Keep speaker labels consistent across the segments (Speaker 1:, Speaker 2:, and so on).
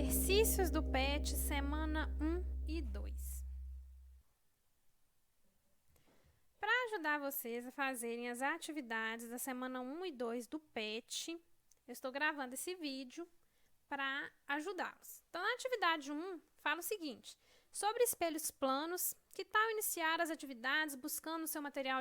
Speaker 1: Exercícios do PET, semana 1 e 2. Para ajudar vocês a fazerem as atividades da semana 1 e 2 do PET, eu estou gravando esse vídeo para ajudá-los. Então, na atividade 1, fala o seguinte: sobre espelhos planos, que tal iniciar as atividades buscando no seu material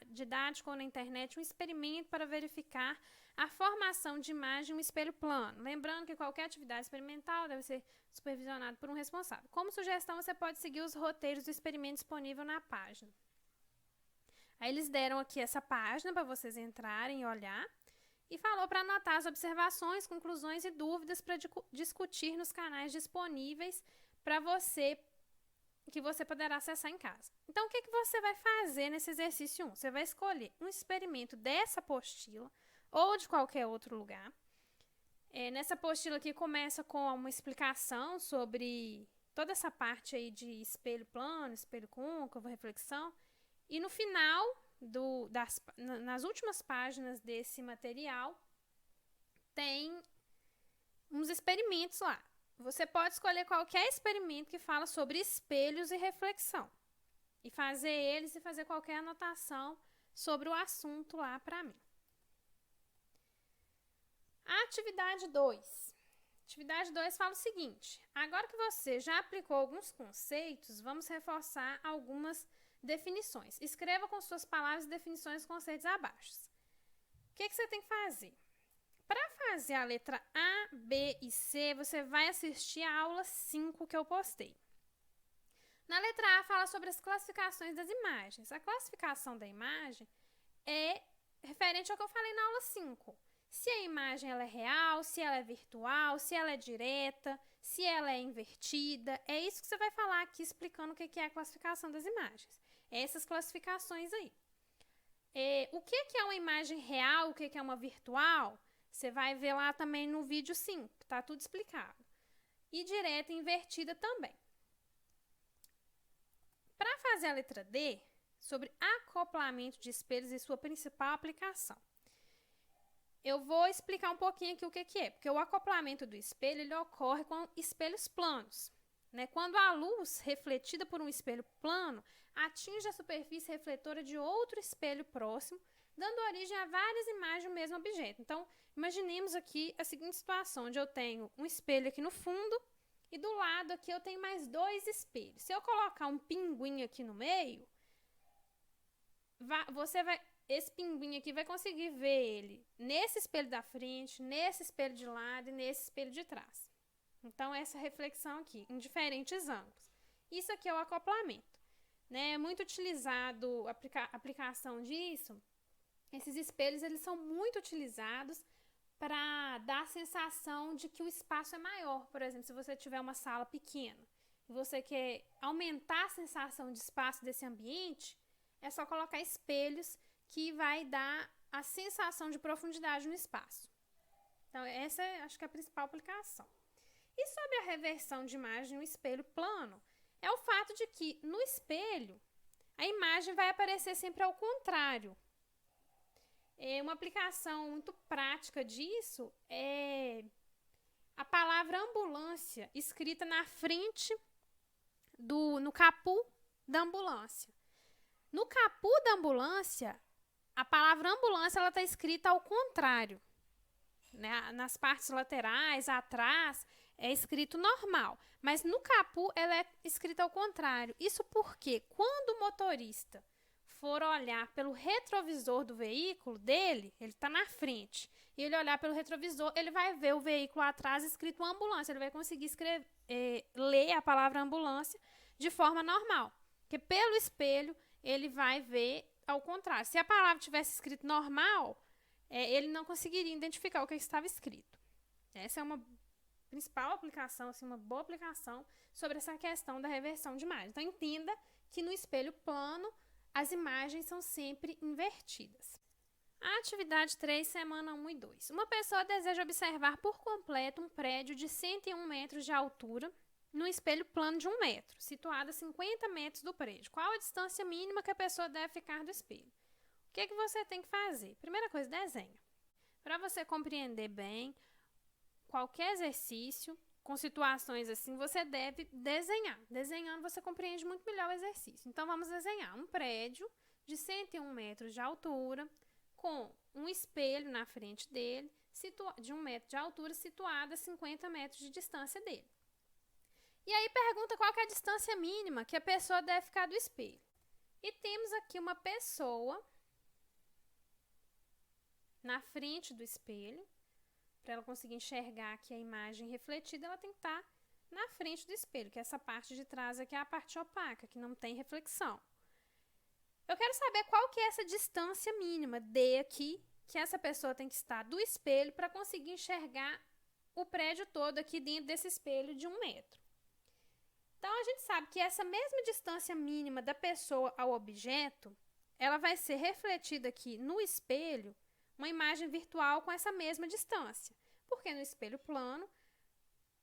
Speaker 1: didático ou na internet um experimento para verificar a formação de imagem em um espelho plano? Lembrando que qualquer atividade experimental deve ser supervisionada por um responsável. Como sugestão, você pode seguir os roteiros do experimento disponível na página. Aí eles deram aqui essa página para vocês entrarem e olhar. E falou para anotar as observações, conclusões e dúvidas para discutir nos canais disponíveis para você, que você poderá acessar em casa. Então, o que você vai fazer nesse exercício 1? Você vai escolher um experimento dessa apostila ou de qualquer outro lugar. Nessa apostila aqui começa com uma explicação sobre toda essa parte aí de espelho plano, espelho côncavo, reflexão. E no final, nas últimas páginas desse material, tem uns experimentos lá. Você pode escolher qualquer experimento que fala sobre espelhos e reflexão. E fazer eles e fazer qualquer anotação sobre o assunto lá para mim. Atividade 2. Atividade 2 fala o seguinte: agora que você já aplicou alguns conceitos, vamos reforçar algumas definições. Escreva com suas palavras definições dos conceitos abaixo. O que você tem que fazer? Para fazer a letra A, B e C, você vai assistir a aula 5 que eu postei. Na letra A fala sobre as classificações das imagens. A classificação da imagem é referente ao que eu falei na aula 5. Se a imagem ela é real, se ela é virtual, se ela é direta, se ela é invertida. É isso que você vai falar aqui explicando o que é a classificação das imagens. Essas classificações aí. O que é uma imagem real, o que é uma virtual, você vai ver lá também no vídeo 5, que está tudo explicado. E direta e invertida também. Para fazer a letra D, sobre acoplamento de espelhos e sua principal aplicação. Eu vou explicar um pouquinho aqui o que é, porque o acoplamento do espelho ele ocorre com espelhos planos. Quando a luz refletida por um espelho plano atinge a superfície refletora de outro espelho próximo, dando origem a várias imagens do mesmo objeto. Então, imaginemos aqui a seguinte situação, onde eu tenho um espelho aqui no fundo e do lado aqui eu tenho mais dois espelhos. Se eu colocar um pinguim aqui no meio, esse pinguim aqui vai conseguir ver ele nesse espelho da frente, nesse espelho de lado e nesse espelho de trás. Então, essa reflexão aqui, em diferentes ângulos. Isso aqui é o acoplamento. É muito utilizado, a aplicação disso. Esses espelhos eles são muito utilizados para dar a sensação de que o espaço é maior. Por exemplo, se você tiver uma sala pequena e você quer aumentar a sensação de espaço desse ambiente, é só colocar espelhos que vai dar a sensação de profundidade no espaço. Então, essa acho que é a principal aplicação. E sobre a reversão de imagem no espelho plano, é o fato de que no espelho a imagem vai aparecer sempre ao contrário. Uma aplicação muito prática disso é a palavra ambulância escrita na frente no capu da ambulância. No capu da ambulância, a palavra ambulância está escrita ao contrário. Nas partes laterais, atrás, é escrito normal. Mas no capu, ela é escrita ao contrário. Isso porque quando o motorista for olhar pelo retrovisor do veículo dele, ele está na frente, e ele olhar pelo retrovisor, ele vai ver o veículo atrás escrito ambulância. Ele vai conseguir ler a palavra ambulância de forma normal. Porque pelo espelho, ele vai ver ao contrário. Se a palavra tivesse escrito normal, ele não conseguiria identificar o que estava escrito. Essa é uma principal aplicação, assim, uma boa aplicação sobre essa questão da reversão de imagem. Então, entenda que no espelho plano, as imagens são sempre invertidas. A atividade 3, semana 1 e 2. Uma pessoa deseja observar por completo um prédio de 101 metros de altura num espelho plano de 1 metro, situado a 50 metros do prédio. Qual a distância mínima que a pessoa deve ficar do espelho? O que você tem que fazer? Primeira coisa, desenha. Para você compreender bem qualquer exercício, com situações assim, você deve desenhar. Desenhando, você compreende muito melhor o exercício. Então, vamos desenhar um prédio de 101 metros de altura, com um espelho na frente dele, de 1 metro de altura, situado a 50 metros de distância dele. E aí, pergunta qual que é a distância mínima que a pessoa deve ficar do espelho. E temos aqui uma pessoa na frente do espelho. Para ela conseguir enxergar aqui a imagem refletida, ela tem que estar na frente do espelho, que essa parte de trás aqui é a parte opaca, que não tem reflexão. Eu quero saber qual que é essa distância mínima D aqui, que essa pessoa tem que estar do espelho para conseguir enxergar o prédio todo aqui dentro desse espelho de 1 metro. Então, a gente sabe que essa mesma distância mínima da pessoa ao objeto, ela vai ser refletida aqui no espelho, uma imagem virtual com essa mesma distância. Porque no espelho plano,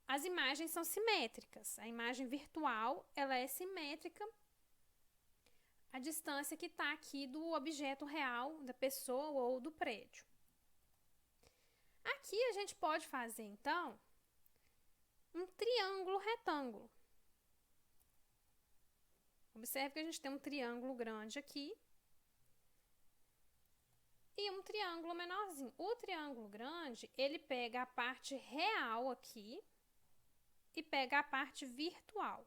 Speaker 1: as imagens são simétricas. A imagem virtual, ela é simétrica à distância que está aqui do objeto real, da pessoa ou do prédio. Aqui a gente pode fazer, então, um triângulo retângulo. Observe que a gente tem um triângulo grande aqui e um triângulo menorzinho. O triângulo grande, ele pega a parte real aqui e pega a parte virtual.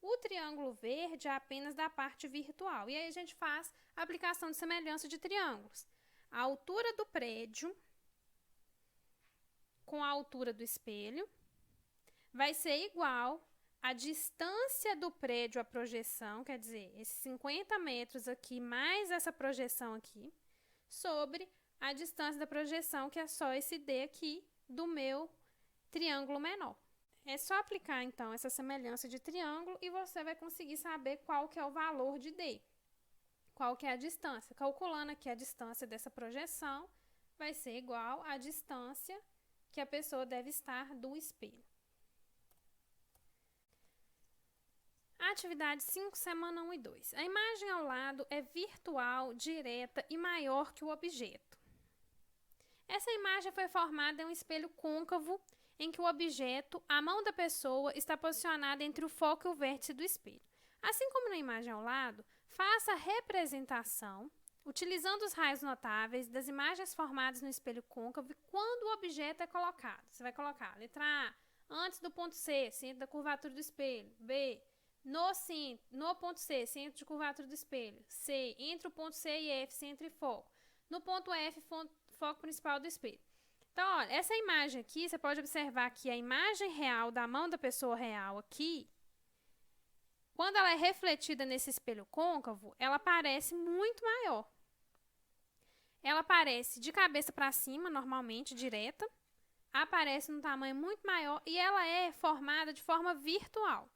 Speaker 1: O triângulo verde é apenas da parte virtual. E aí a gente faz a aplicação de semelhança de triângulos. A altura do prédio com a altura do espelho vai ser igual à distância do prédio à projeção, quer dizer, esses 50 metros aqui mais essa projeção aqui, sobre a distância da projeção, que é só esse D aqui do meu triângulo menor. É só aplicar, então, essa semelhança de triângulo e você vai conseguir saber qual que é o valor de D. Qual que é a distância. Calculando aqui a distância dessa projeção, vai ser igual à distância que a pessoa deve estar do espelho. Atividade 5, semana 1 e 2. A imagem ao lado é virtual, direta e maior que o objeto. Essa imagem foi formada em um espelho côncavo em que o objeto, a mão da pessoa, está posicionada entre o foco e o vértice do espelho. Assim como na imagem ao lado, faça a representação, utilizando os raios notáveis das imagens formadas no espelho côncavo quando o objeto é colocado. Você vai colocar letra A, antes do ponto C, centro da curvatura do espelho. B, no ponto C, centro de curvatura do espelho. C, entre o ponto C e F, centro e foco. No ponto F, foco principal do espelho. Então, olha, essa imagem aqui, você pode observar que a imagem real da mão da pessoa real aqui, quando ela é refletida nesse espelho côncavo, ela parece muito maior. Ela aparece de cabeça para cima, normalmente, direta, aparece num tamanho muito maior e ela é formada de forma virtual,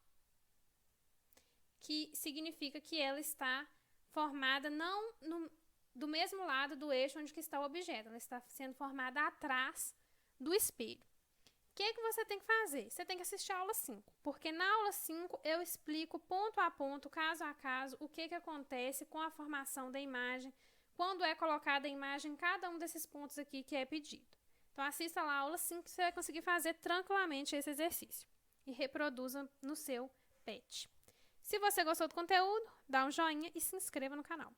Speaker 1: que significa que ela está formada não do mesmo lado do eixo onde que está o objeto, ela está sendo formada atrás do espelho. O que você tem que fazer? Você tem que assistir a aula 5, porque na aula 5 eu explico ponto a ponto, caso a caso, o que acontece com a formação da imagem, quando é colocada a imagem em cada um desses pontos aqui que é pedido. Então, assista lá a aula 5 que você vai conseguir fazer tranquilamente esse exercício e reproduza no seu PET. Se você gostou do conteúdo, dá um joinha e se inscreva no canal.